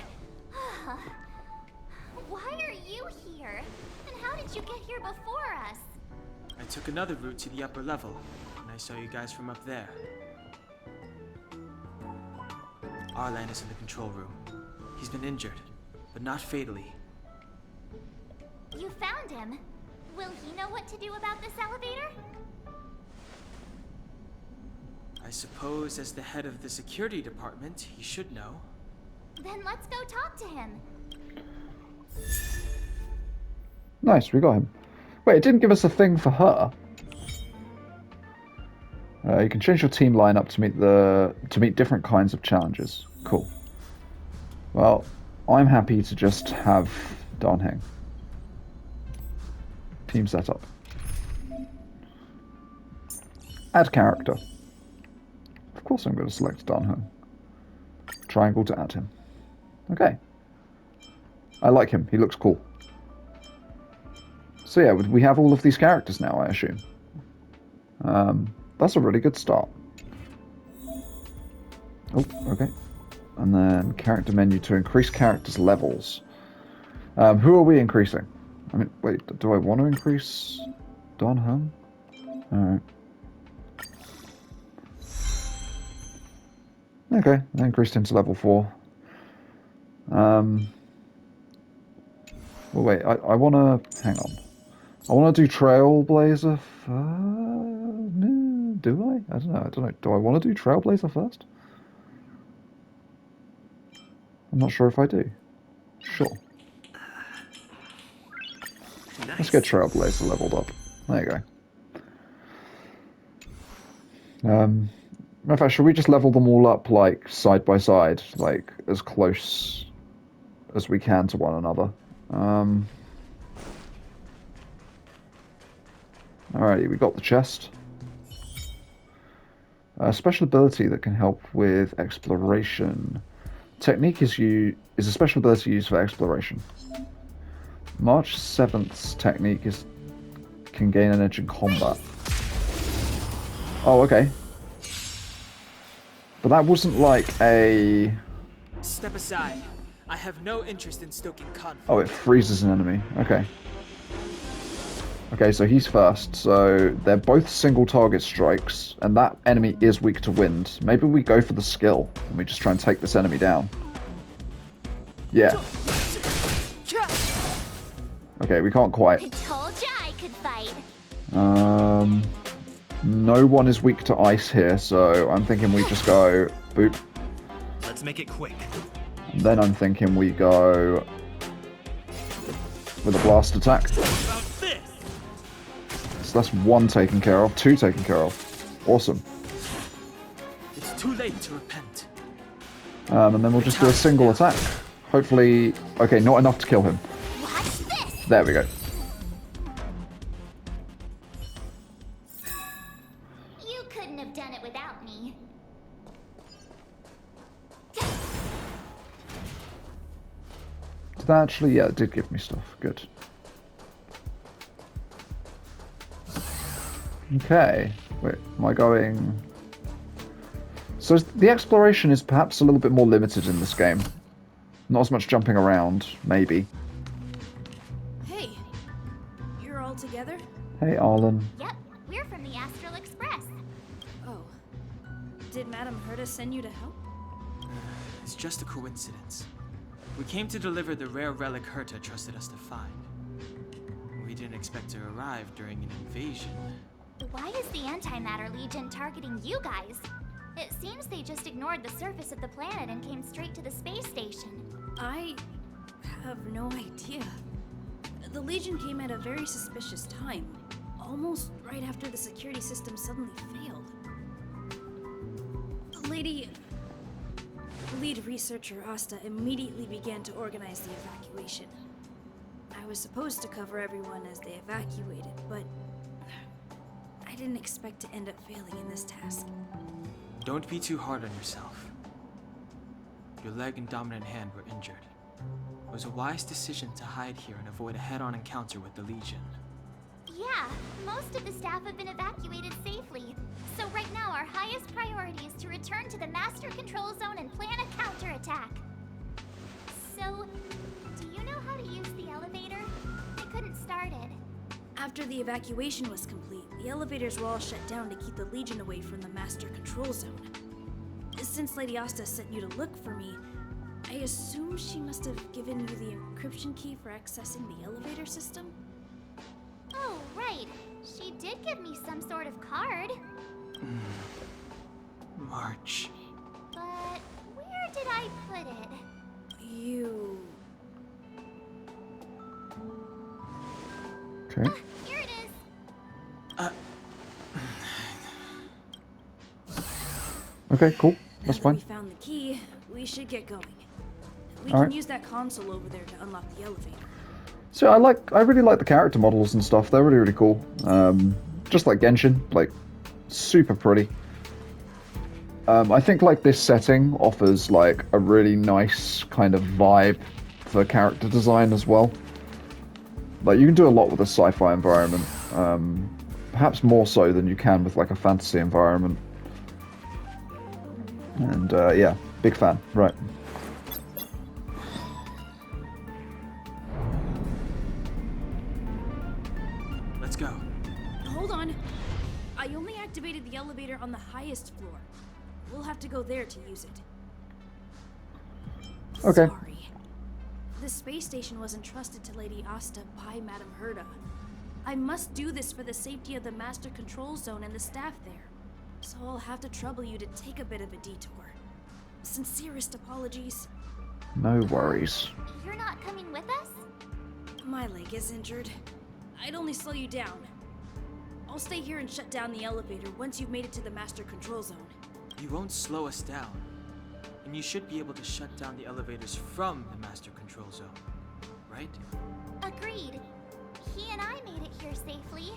Speaker 5: Why are you here? And how did you get here before us?
Speaker 4: I took another route to the upper level, and I saw you guys from up there. Arlan is in the control room. He's been injured, but not fatally.
Speaker 5: You found him. Will he know what to do about this elevator?
Speaker 4: I suppose as the head of the security department, he should know.
Speaker 5: Then let's go talk to him.
Speaker 1: Nice, we got him. Wait, it didn't give us a thing for her. You can change your team lineup to meet different kinds of challenges. Cool. Well, I'm happy to just have Darnheng. Team setup. Add character. Of course I'm going to select Darnheng. Triangle to add him. Okay. I like him. He looks cool. So yeah, we have all of these characters now, I assume. That's a really good start. Oh, okay. And then character menu to increase characters' levels. Who are we increasing? I mean, wait, do I want to increase Darnheng? Alright. Okay, I increased him to level 4. Well, wait, I want to... Hang on. I want to do Trailblazer first. Do I? I don't know. Do I want to do Trailblazer first? I'm not sure if I do. Sure.
Speaker 6: Nice.
Speaker 1: Let's get Trailblazer leveled up. There you go. Matter of fact, should we just level them all up, like, side by side? Like, as close as we can to one another. Alrighty, we got the chest. A special ability that can help with exploration. Technique is a special ability used for exploration. March 7th's technique can gain an edge in combat. Oh, okay. But that wasn't like a...
Speaker 4: Step aside. I have no interest in stoking conflict.
Speaker 1: Oh, it freezes an enemy. Okay. Okay, so he's first. So they're both single target strikes, and that enemy is weak to wind. Maybe we go for the skill, and we just try and take this enemy down. Yeah. Okay, we can't quite.
Speaker 5: I told ya I could fight.
Speaker 1: No one is weak to ice here, so I'm thinking we just go boop.
Speaker 6: Let's make it quick.
Speaker 1: And then I'm thinking we go with a blast attack.
Speaker 6: About this.
Speaker 1: So that's one taken care of, two taken care of. Awesome.
Speaker 4: It's too late to repent.
Speaker 1: And then we'll just do a single attack. Hopefully, okay, not enough to kill him.
Speaker 5: Watch this.
Speaker 1: There we go.
Speaker 5: You couldn't have done it without me.
Speaker 1: Did that actually? Yeah, it did give me stuff. Good. Okay. Wait, am I going... So the exploration is perhaps a little bit more limited in this game. Not as much jumping around, maybe.
Speaker 7: Hey, you're all together?
Speaker 1: Hey, Arlen.
Speaker 5: Yep, we're from the Astral Express.
Speaker 7: Oh. Did Madame Herta send you to help?
Speaker 4: It's just a coincidence. We came to deliver the rare relic Herta trusted us to find. We didn't expect to arrive during an invasion.
Speaker 5: Why is the Antimatter Legion targeting you guys? It seems they just ignored the surface of the planet and came straight to the space station.
Speaker 7: I have no idea. The Legion came at a very suspicious time, almost right after the security system suddenly failed. Lead researcher Asta immediately began to organize the evacuation. I was supposed to cover everyone as they evacuated, but I didn't expect to end up failing in this task.
Speaker 4: Don't be too hard on yourself. Your leg and dominant hand were injured. It was a wise decision to hide here and avoid a head-on encounter with the Legion.
Speaker 5: Yeah, most of the staff have been evacuated safely. So right now our highest priority is to return to the Master Control Zone and plan a counterattack. So, do you know how to use the elevator? I couldn't start it.
Speaker 7: After the evacuation was complete, the elevators were all shut down to keep the Legion away from the Master Control Zone. Since Lady Asta sent you to look for me, I assume she must have given you the encryption key for accessing the elevator system?
Speaker 5: Oh, right. She did give me some sort of card.
Speaker 4: March.
Speaker 5: But where did I put it?
Speaker 7: You...
Speaker 1: Okay.
Speaker 5: Here it is.
Speaker 1: Okay, cool.
Speaker 7: Now
Speaker 1: That's
Speaker 7: that
Speaker 1: fine.
Speaker 7: we found the key, we should get going. We
Speaker 1: All
Speaker 7: can
Speaker 1: right.
Speaker 7: use that console over there to unlock the elevator.
Speaker 1: So I really like the character models and stuff. They're really, really cool. Just like Genshin, like super pretty. I think like this setting offers like a really nice kind of vibe for character design as well. Like you can do a lot with a sci-fi environment, perhaps more so than you can with like a fantasy environment. And yeah, big fan. Right.
Speaker 4: Let's go.
Speaker 7: Hold on. I only activated the elevator on the highest floor. We'll have to go there to use it.
Speaker 1: Okay.
Speaker 7: Sorry. The space station was entrusted to Lady Asta by Madame Herda. I must do this for the safety of the Master Control Zone and the staff there. So I'll have to trouble you to take a bit of a detour. Sincerest apologies.
Speaker 1: No worries.
Speaker 5: You're not coming with us?
Speaker 7: My leg is injured. I'd only slow you down. I'll stay here and shut down the elevator once you've made it to the Master Control Zone.
Speaker 4: You won't slow us down. And you should be able to shut down the elevators from the Master Control Zone. Right?
Speaker 5: Agreed. He and I made it here safely.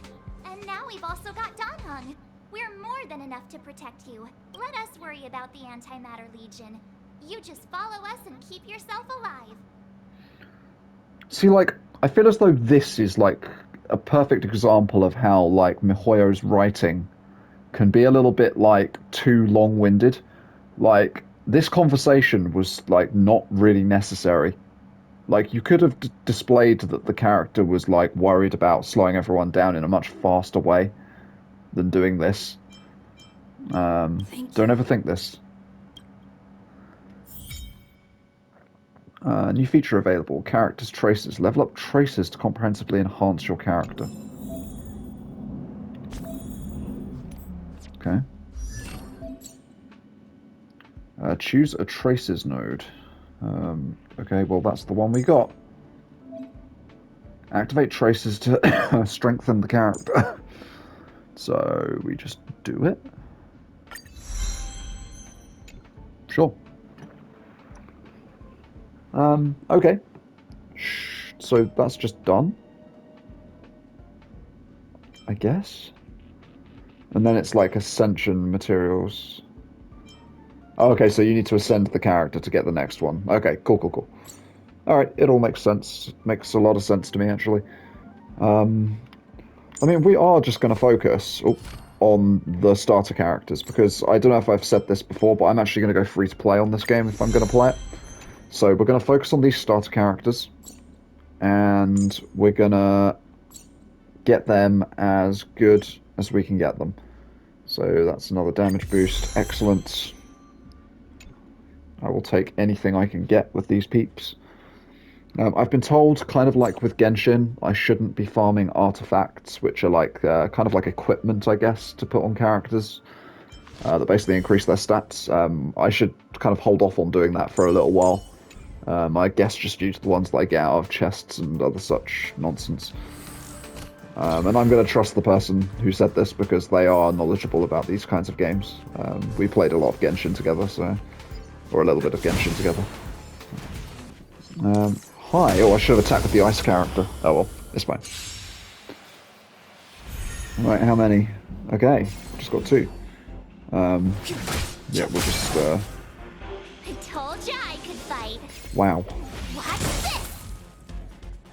Speaker 5: And now we've also got Danhong. We're more than enough to protect you. Let us worry about the Antimatter Legion. You just follow us and keep yourself alive.
Speaker 1: See, like, I feel as though this is, like, a perfect example of how, like, MiHoYo's writing can be a little bit, like, too long-winded. Like, this conversation was, like, not really necessary. Like, you could have displayed that the character was, like, worried about slowing everyone down in a much faster way than doing this. Don't ever think this. New feature available. Characters traces. Level up traces to comprehensively enhance your character. Okay. Choose a traces node. Okay, well that's the one we got. Activate traces to strengthen the character. So we just do it. Sure. Okay. So that's just done, I guess. And then it's like ascension materials. Oh, okay, so you need to ascend the character to get the next one. Okay, cool. Alright, it all makes sense. Makes a lot of sense to me, actually. I mean, we are just going to focus on the starter characters, because I don't know if I've said this before, but I'm actually going to go free to play on this game if I'm going to play it. So we're going to focus on these starter characters, and we're going to get them as good as we can get them. So that's another damage boost. Excellent. I will take anything I can get with these peeps. I've been told, kind of like with Genshin, I shouldn't be farming artifacts, which are like kind of like equipment, I guess, to put on characters that basically increase their stats. I should kind of hold off on doing that for a little while. I guess just due to the ones that I get out of chests and other such nonsense. And I'm going to trust the person who said this because they are knowledgeable about these kinds of games. We played a lot of Genshin together, or a little bit of Genshin together. Hi. Oh, I should have attacked with the ice character. Oh well, it's fine. Right, how many? Okay, just got 2. Yeah, we'll just.
Speaker 5: I told ya I could fight.
Speaker 1: Wow.
Speaker 5: Watch this.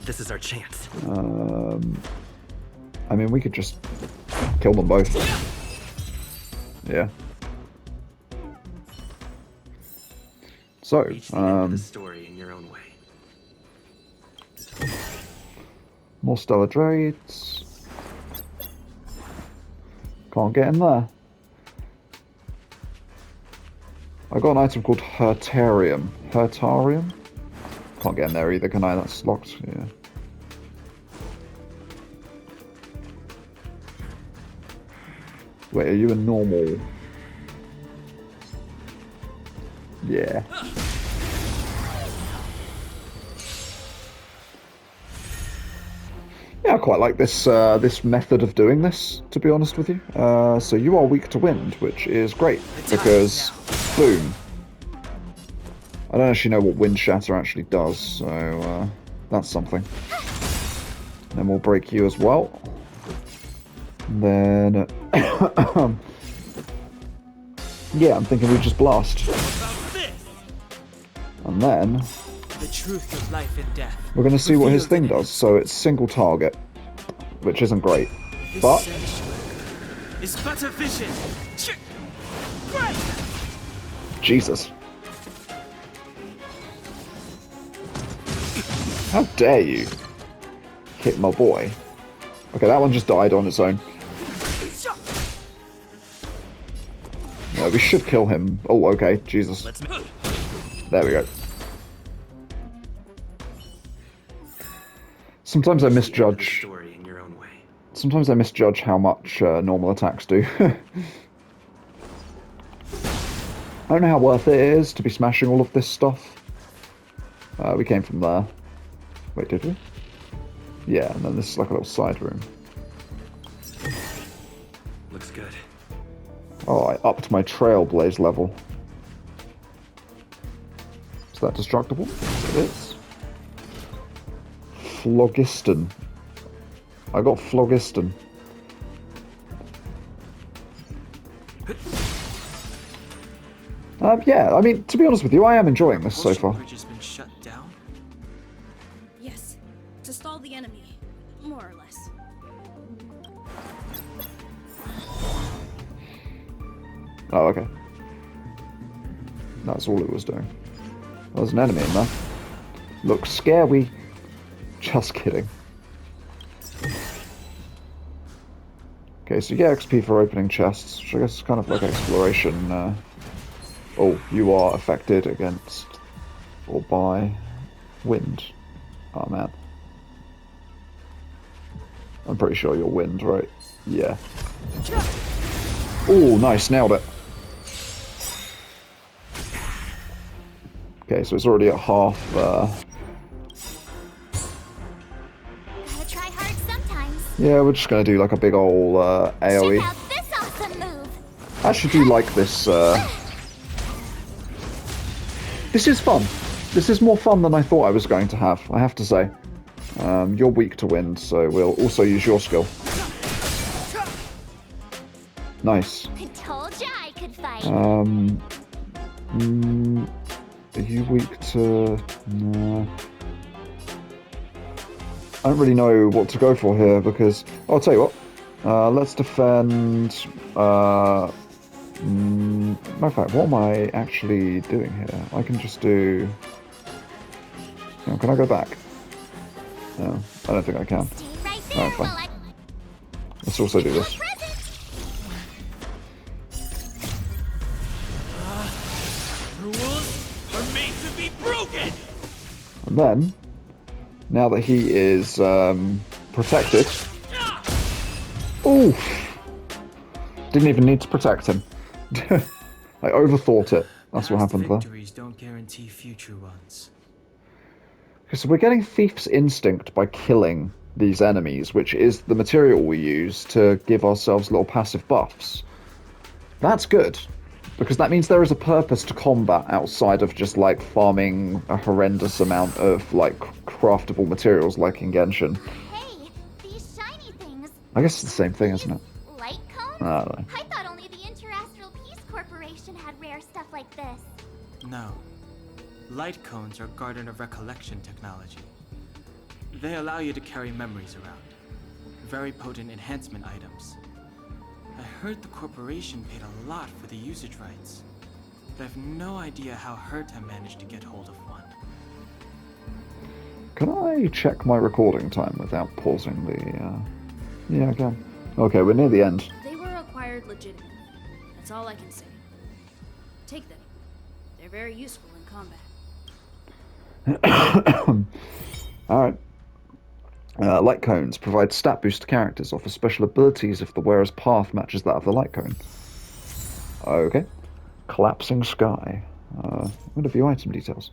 Speaker 6: This is our chance.
Speaker 1: I mean, we could just kill them both. Yeah. So,
Speaker 6: Reach the end of the story in your own way.
Speaker 1: more stellar trades. Can't get in there. I got an item called Hertarium. Hertarium? Can't get in there either, can I? That's locked. Yeah. Wait, are you a normal? Yeah. Yeah, I quite like this this method of doing this, to be honest with you. So you are weak to wind, which is great, because boom. I don't actually know what Wind Shatter actually does, so that's something. Then we'll break you as well. And then... yeah, I'm thinking we just blast. And then...
Speaker 4: The truth of life and death.
Speaker 1: we're going to see what his thing does. So it's single target, which isn't great. But...
Speaker 4: it's better vision.
Speaker 1: Jesus. How dare you hit my boy? Okay, that one just died on its own. Yeah, we should kill him. Oh, okay, Jesus. There we go. Sometimes I misjudge. Sometimes I misjudge how much normal attacks do. I don't know how worth it is to be smashing all of this stuff. We came from there. Wait, did we? Yeah, and then this is like a little side room.
Speaker 6: Looks good.
Speaker 1: Oh, I upped my Trailblaze level. Is that destructible? It is. Phlogiston. I got Phlogiston. Yeah, I mean, to be honest with you, I am enjoying this so far.
Speaker 4: Bridge has been shut down.
Speaker 7: Yes, to stall the enemy, more or less.
Speaker 1: Oh, okay. That's all it was doing. There's an enemy in there. Looks scary. Just kidding. Okay, so you get XP for opening chests, which I guess is kind of like exploration. Oh, you are affected against or by wind. Oh man. I'm pretty sure you're wind, right? Yeah. Oh, nice, nailed it. Okay, so it's already at half.
Speaker 5: Gotta try hard sometimes.
Speaker 1: Yeah, we're just gonna do like a big ol' AoE.
Speaker 5: Check out this awesome move.
Speaker 1: I actually do like this. This is fun. This is more fun than I thought I was going to have, I have to say. You're weak to wind, so we'll also use your skill. Nice.
Speaker 5: I told ya I could fight.
Speaker 1: Are you weak to... Nah. I don't really know what to go for here, because... I'll tell you what. Let's defend... matter of fact, what am I actually doing here? I can just do... can I go back? No, I don't think I can.
Speaker 5: Stay right there
Speaker 1: Alright, fine.
Speaker 5: while I
Speaker 1: Let's also do this.
Speaker 4: Rules are made to be broken.
Speaker 1: And then, now that he is protected... Oof! Didn't even need to protect him. I overthought it. That's what happened there.
Speaker 4: Victories don't guarantee future ones.
Speaker 1: Okay, so we're getting Thief's Instinct by killing these enemies, which is the material we use to give ourselves little passive buffs. That's good, because that means there is a purpose to combat outside of just, like, farming a horrendous amount of, like, craftable materials like in Genshin.
Speaker 5: Hey, these shiny things.
Speaker 1: I guess it's the same thing, isn't it?
Speaker 5: Light cones?
Speaker 1: I don't know.
Speaker 5: I thought only the Interastral Peace Corporation had rare stuff like this.
Speaker 4: No. Light cones are Garden of Recollection technology. They allow you to carry memories around. Very potent enhancement items. I heard the corporation paid a lot for the usage rights, but I have no idea how Herta managed to get hold of one.
Speaker 1: Can I check my recording time without pausing the... Yeah, I can. Okay, we're near the end.
Speaker 7: They were acquired legitimately. That's all I can say. Take them. They're very useful in combat.
Speaker 1: Alright. Light cones provide stat boost to characters, offer special abilities if the wearer's path matches that of the light cone. Okay. Collapsing sky. I'm going to view item details.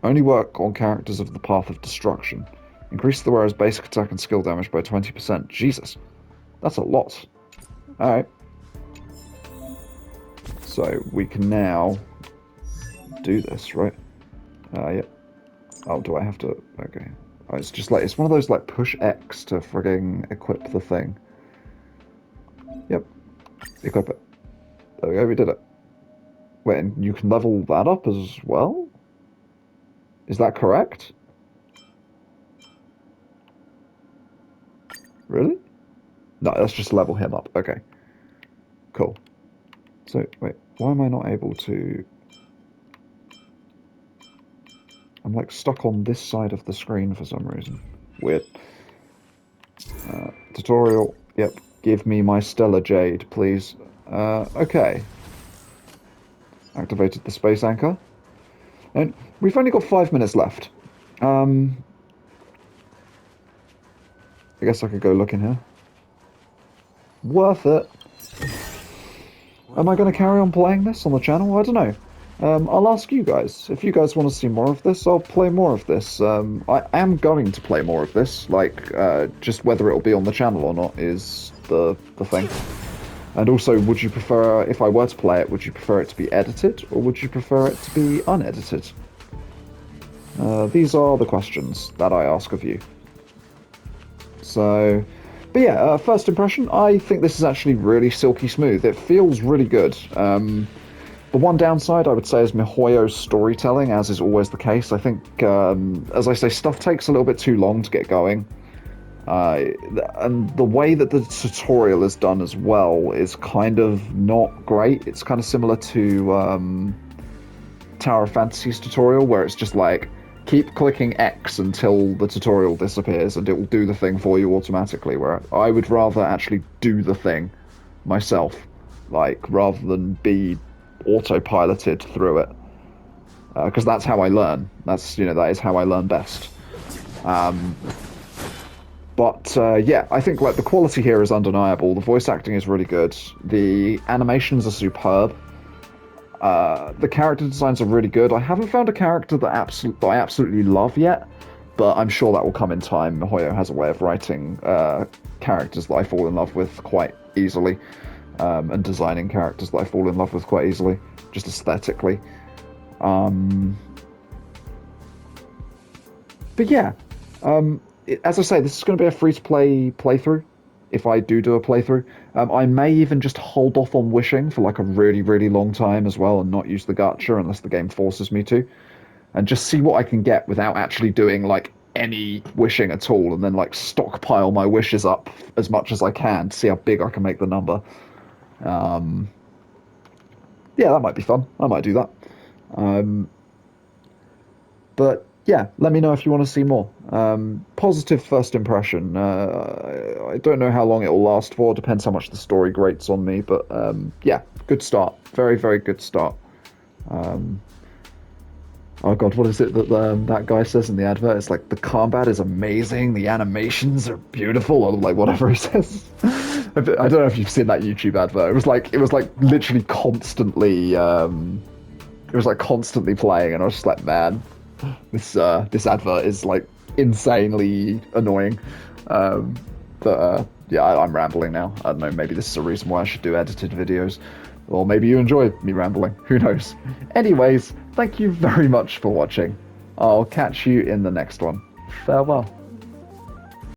Speaker 1: Only work on characters of the path of destruction. Increase the wearer's basic attack and skill damage by 20%. Jesus. That's a lot. Alright. So, we can now do this, right? Yeah. Oh, do I have to... Okay. Oh, it's just like... It's one of those, like, push X to frigging equip the thing. Yep. Equip it. There we go, we did it. Wait, and you can level that up as well? Is that correct? Really? No, let's just level him up. Okay. Cool. So, wait, why am I not able to... I'm, like, stuck on this side of the screen for some reason. Weird. Tutorial. Yep. Give me my Stellar Jade, please. Okay. Activated the space anchor. And we've only got 5 minutes left. I guess I could go look in here. Worth it. Am I going to carry on playing this on the channel? I don't know. I'll ask you guys. If you guys want to see more of this, I'll play more of this. I am going to play more of this. Like, just whether it'll be on the channel or not is the thing. And also, would you prefer, if I were to play it, would you prefer it to be edited, or would you prefer it to be unedited? These are the questions that I ask of you. So, but yeah, first impression, I think this is actually really silky smooth. It feels really good. The one downside, I would say, is MiHoYo's storytelling, as is always the case. I think, as I say, stuff takes a little bit too long to get going. And the way that the tutorial is done as well is kind of not great. It's kind of similar to Tower of Fantasy's tutorial, where it's just like, keep clicking X until the tutorial disappears and it will do the thing for you automatically, where I would rather actually do the thing myself, like, rather than be autopiloted through it. Because that's how I learn. That's, that is how I learn best. But yeah, I think like the quality here is undeniable. The voice acting is really good. The animations are superb. The character designs are really good. I haven't found a character that I absolutely love yet, but I'm sure that will come in time. MiHoYo has a way of writing characters that I fall in love with quite easily, and designing characters that I fall in love with quite easily, just aesthetically. But yeah, as I say, this is going to be a free-to-play playthrough, if I do a playthrough. I may even just hold off on wishing for like a really, really long time as well, and not use the gacha unless the game forces me to, and just see what I can get without actually doing like any wishing at all, and then like stockpile my wishes up as much as I can to see how big I can make the number. Yeah, that might be fun. I might do that. But yeah, let me know if you want to see more. Positive first impression. I don't know how long it will last for. Depends how much the story grates on me. But yeah, good start. Very, very good start. Oh god, what is it that that guy says in the advert? It's like, the combat is amazing, the animations are beautiful, or like whatever he says. I don't know if you've seen that YouTube advert. It was like literally constantly. It was like constantly playing, and I was just like, man, this advert is like insanely annoying. But yeah, I'm rambling now. I don't know, maybe this is a reason why I should do edited videos. Or maybe you enjoy me rambling. Who knows? Anyways, thank you very much for watching. I'll catch you in the next one. Farewell.